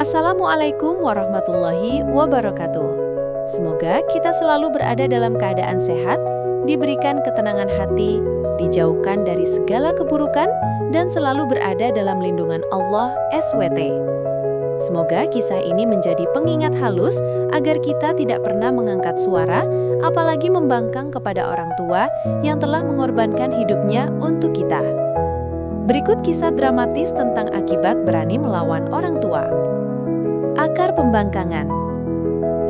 Assalamualaikum warahmatullahi wabarakatuh. Semoga kita selalu berada dalam keadaan sehat, diberikan ketenangan hati, dijauhkan dari segala keburukan, dan selalu berada dalam lindungan Allah SWT. Semoga kisah ini menjadi pengingat halus agar kita tidak pernah mengangkat suara, apalagi membangkang kepada orang tua yang telah mengorbankan hidupnya untuk kita. Berikut kisah dramatis tentang akibat berani melawan orang tua. Akar pembangkangan.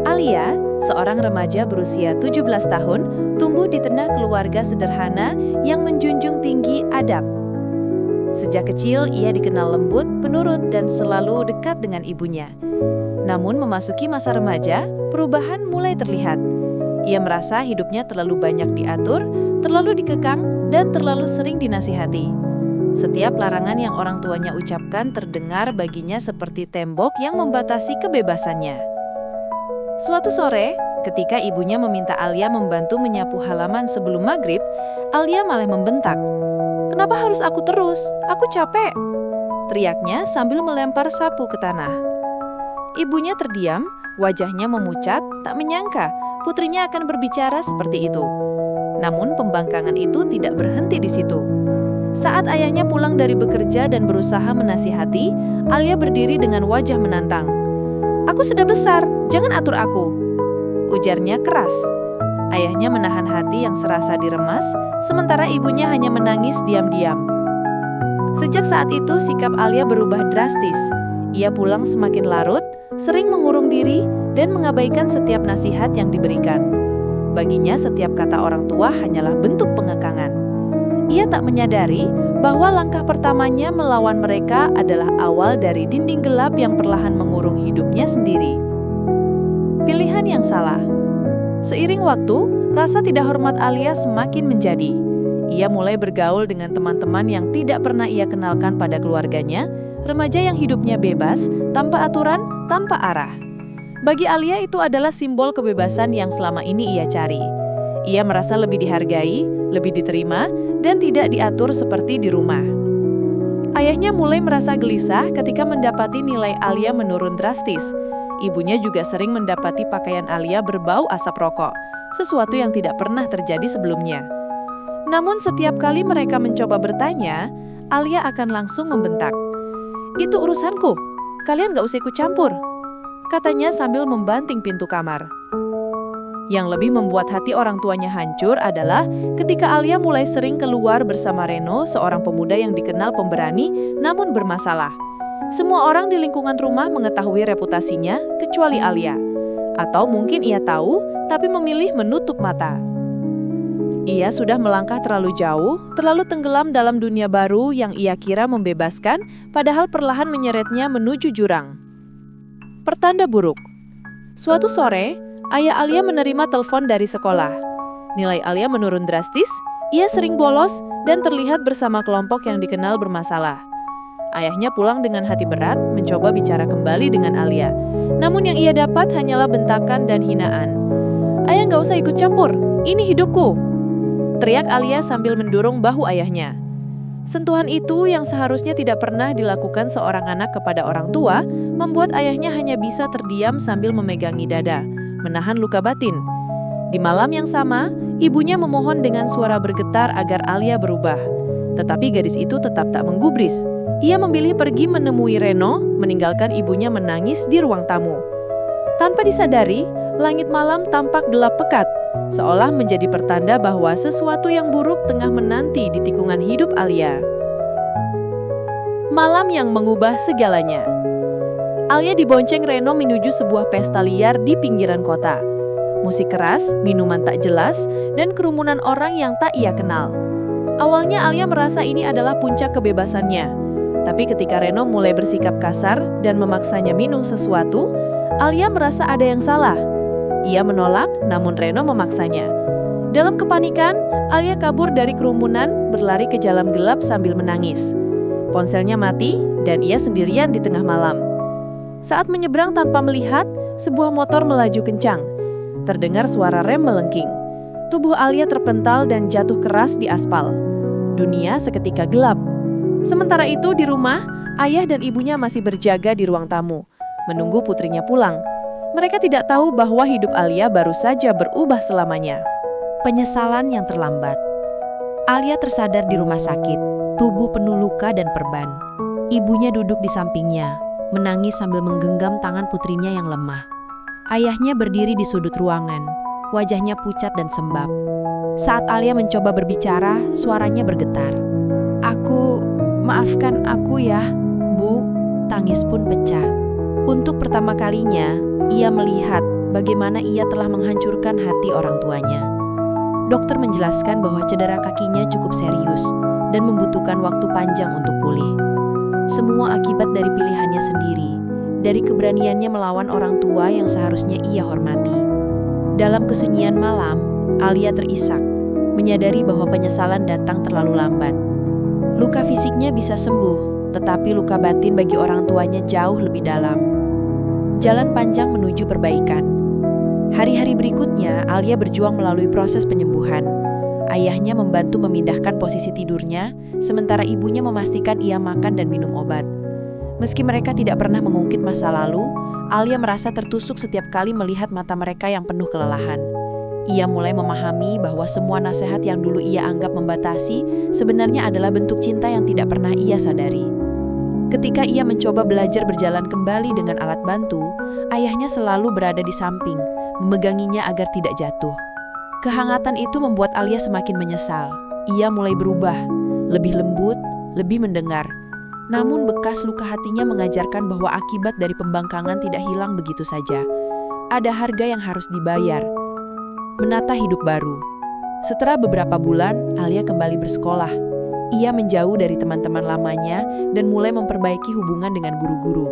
Alia, seorang remaja berusia 17 tahun, tumbuh di tengah keluarga sederhana yang menjunjung tinggi adab. Sejak kecil, ia dikenal lembut, penurut, dan selalu dekat dengan ibunya. Namun memasuki masa remaja, perubahan mulai terlihat. Ia merasa hidupnya terlalu banyak diatur, terlalu dikekang, dan terlalu sering dinasihati. Setiap larangan yang orang tuanya ucapkan terdengar baginya seperti tembok yang membatasi kebebasannya. Suatu sore, ketika ibunya meminta Alia membantu menyapu halaman sebelum maghrib, Alia malah membentak. "Kenapa harus aku terus? Aku capek!" teriaknya sambil melempar sapu ke tanah. Ibunya terdiam, wajahnya memucat, tak menyangka putrinya akan berbicara seperti itu. Namun pembangkangan itu tidak berhenti di situ. Saat ayahnya pulang dari bekerja dan berusaha menasihati, Alia berdiri dengan wajah menantang. "Aku sudah besar, jangan atur aku," ujarnya keras. Ayahnya menahan hati yang serasa diremas, sementara ibunya hanya menangis diam-diam. Sejak saat itu, sikap Alia berubah drastis. Ia pulang semakin larut, sering mengurung diri, dan mengabaikan setiap nasihat yang diberikan. Baginya, setiap kata orang tua hanyalah bentuk pengekangan. Ia tak menyadari bahwa langkah pertamanya melawan mereka adalah awal dari dinding gelap yang perlahan mengurung hidupnya sendiri. Pilihan yang salah. Seiring waktu, rasa tidak hormat Alia semakin menjadi. Ia mulai bergaul dengan teman-teman yang tidak pernah ia kenalkan pada keluarganya, remaja yang hidupnya bebas, tanpa aturan, tanpa arah. Bagi Alia itu adalah simbol kebebasan yang selama ini ia cari. Ia merasa lebih dihargai, lebih diterima, dan tidak diatur seperti di rumah. Ayahnya mulai merasa gelisah ketika mendapati nilai Alia menurun drastis. Ibunya juga sering mendapati pakaian Alia berbau asap rokok, sesuatu yang tidak pernah terjadi sebelumnya. Namun setiap kali mereka mencoba bertanya, Alia akan langsung membentak. "Itu urusanku, kalian gak usah ikut campur," katanya sambil membanting pintu kamar. Yang lebih membuat hati orang tuanya hancur adalah ketika Alia mulai sering keluar bersama Reno, seorang pemuda yang dikenal pemberani namun bermasalah. Semua orang di lingkungan rumah mengetahui reputasinya, kecuali Alia. Atau mungkin ia tahu, tapi memilih menutup mata. Ia sudah melangkah terlalu jauh, terlalu tenggelam dalam dunia baru yang ia kira membebaskan, padahal perlahan menyeretnya menuju jurang. Pertanda buruk. Suatu sore, ayah Alia menerima telepon dari sekolah. Nilai Alia menurun drastis, ia sering bolos dan terlihat bersama kelompok yang dikenal bermasalah. Ayahnya pulang dengan hati berat, mencoba bicara kembali dengan Alia. Namun yang ia dapat hanyalah bentakan dan hinaan. "Ayah gak usah ikut campur, ini hidupku," teriak Alia sambil mendorong bahu ayahnya. Sentuhan itu yang seharusnya tidak pernah dilakukan seorang anak kepada orang tua, membuat ayahnya hanya bisa terdiam sambil memegangi dada, menahan luka batin. Di malam yang sama, ibunya memohon dengan suara bergetar agar Alia berubah. Tetapi gadis itu tetap tak menggubris. Ia memilih pergi menemui Reno, meninggalkan ibunya menangis di ruang tamu. Tanpa disadari, langit malam tampak gelap pekat, seolah menjadi pertanda bahwa sesuatu yang buruk tengah menanti di tikungan hidup Alia. Malam yang mengubah segalanya. Alia dibonceng Reno menuju sebuah pesta liar di pinggiran kota. Musik keras, minuman tak jelas, dan kerumunan orang yang tak ia kenal. Awalnya Alia merasa ini adalah puncak kebebasannya. Tapi ketika Reno mulai bersikap kasar dan memaksanya minum sesuatu, Alia merasa ada yang salah. Ia menolak, namun Reno memaksanya. Dalam kepanikan, Alia kabur dari kerumunan, berlari ke jalan gelap sambil menangis. Ponselnya mati, dan ia sendirian di tengah malam. Saat menyeberang tanpa melihat, sebuah motor melaju kencang. Terdengar suara rem melengking. Tubuh Alia terpental dan jatuh keras di aspal. Dunia seketika gelap. Sementara itu di rumah, ayah dan ibunya masih berjaga di ruang tamu. menunggu putrinya pulang. Mereka tidak tahu bahwa hidup Alia baru saja berubah selamanya. Penyesalan yang terlambat. Alia tersadar di rumah sakit, tubuh penuh luka dan perban. Ibunya duduk di sampingnya, menangis sambil menggenggam tangan putrinya yang lemah. Ayahnya berdiri di sudut ruangan, wajahnya pucat dan sembab. Saat Alia mencoba berbicara, suaranya bergetar. Maafkan aku ya, Bu." Tangis pun pecah. Untuk pertama kalinya, ia melihat bagaimana ia telah menghancurkan hati orang tuanya. Dokter menjelaskan bahwa cedera kakinya cukup serius dan membutuhkan waktu panjang untuk pulih. Semua akibat dari pilihannya sendiri, dari keberaniannya melawan orang tua yang seharusnya ia hormati. Dalam kesunyian malam, Alia terisak, menyadari bahwa penyesalan datang terlalu lambat. Luka fisiknya bisa sembuh, tetapi luka batin bagi orang tuanya jauh lebih dalam. Jalan panjang menuju perbaikan. Hari-hari berikutnya, Alia berjuang melalui proses penyembuhan. Ayahnya membantu memindahkan posisi tidurnya, sementara ibunya memastikan ia makan dan minum obat. Meski mereka tidak pernah mengungkit masa lalu, Alia merasa tertusuk setiap kali melihat mata mereka yang penuh kelelahan. Ia mulai memahami bahwa semua nasihat yang dulu ia anggap membatasi sebenarnya adalah bentuk cinta yang tidak pernah ia sadari. Ketika ia mencoba belajar berjalan kembali dengan alat bantu, ayahnya selalu berada di samping, memeganginya agar tidak jatuh. Kehangatan itu membuat Alia semakin menyesal. Ia mulai berubah, lebih lembut, lebih mendengar. Namun bekas luka hatinya mengajarkan bahwa akibat dari pembangkangan tidak hilang begitu saja. Ada harga yang harus dibayar. Menata hidup baru. Setelah beberapa bulan, Alia kembali bersekolah. Ia menjauh dari teman-teman lamanya dan mulai memperbaiki hubungan dengan guru-guru.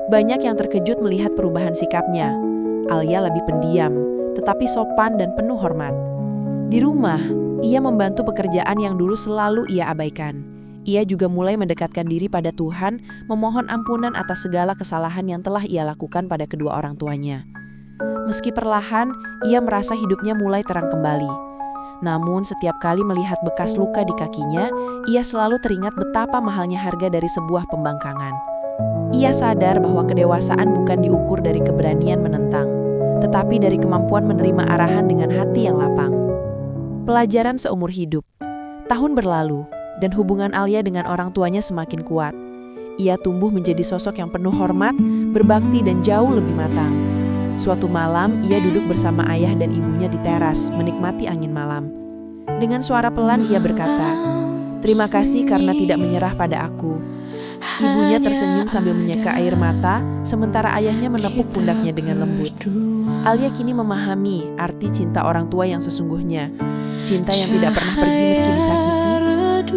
Banyak yang terkejut melihat perubahan sikapnya. Alia lebih pendiam, tetapi sopan dan penuh hormat. Di rumah, ia membantu pekerjaan yang dulu selalu ia abaikan. Ia juga mulai mendekatkan diri pada Tuhan, memohon ampunan atas segala kesalahan yang telah ia lakukan pada kedua orang tuanya. Meski perlahan, ia merasa hidupnya mulai terang kembali. Namun setiap kali melihat bekas luka di kakinya, ia selalu teringat betapa mahalnya harga dari sebuah pembangkangan. Ia sadar bahwa kedewasaan bukan diukur dari keberanian menentang, tetapi dari kemampuan menerima arahan dengan hati yang lapang. Pelajaran seumur hidup. Tahun berlalu, dan hubungan Alia dengan orang tuanya semakin kuat. Ia tumbuh menjadi sosok yang penuh hormat, berbakti dan jauh lebih matang. Suatu malam, ia duduk bersama ayah dan ibunya di teras, menikmati angin malam. Dengan suara pelan, ia berkata, "Terima kasih karena tidak menyerah pada aku." Ibunya tersenyum sambil menyeka air mata, sementara ayahnya menepuk pundaknya dengan lembut. Alia kini memahami arti cinta orang tua yang sesungguhnya. Cinta yang tidak pernah pergi meski disakiti.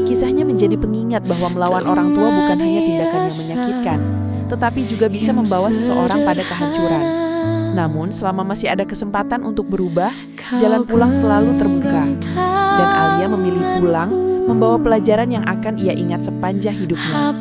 Kisahnya menjadi pengingat bahwa melawan orang tua bukan hanya tindakan yang menyakitkan, tetapi juga bisa membawa seseorang pada kehancuran. Namun, selama masih ada kesempatan untuk berubah, jalan pulang selalu terbuka. Dan Alia memilih pulang, membawa pelajaran yang akan ia ingat sepanjang hidupnya.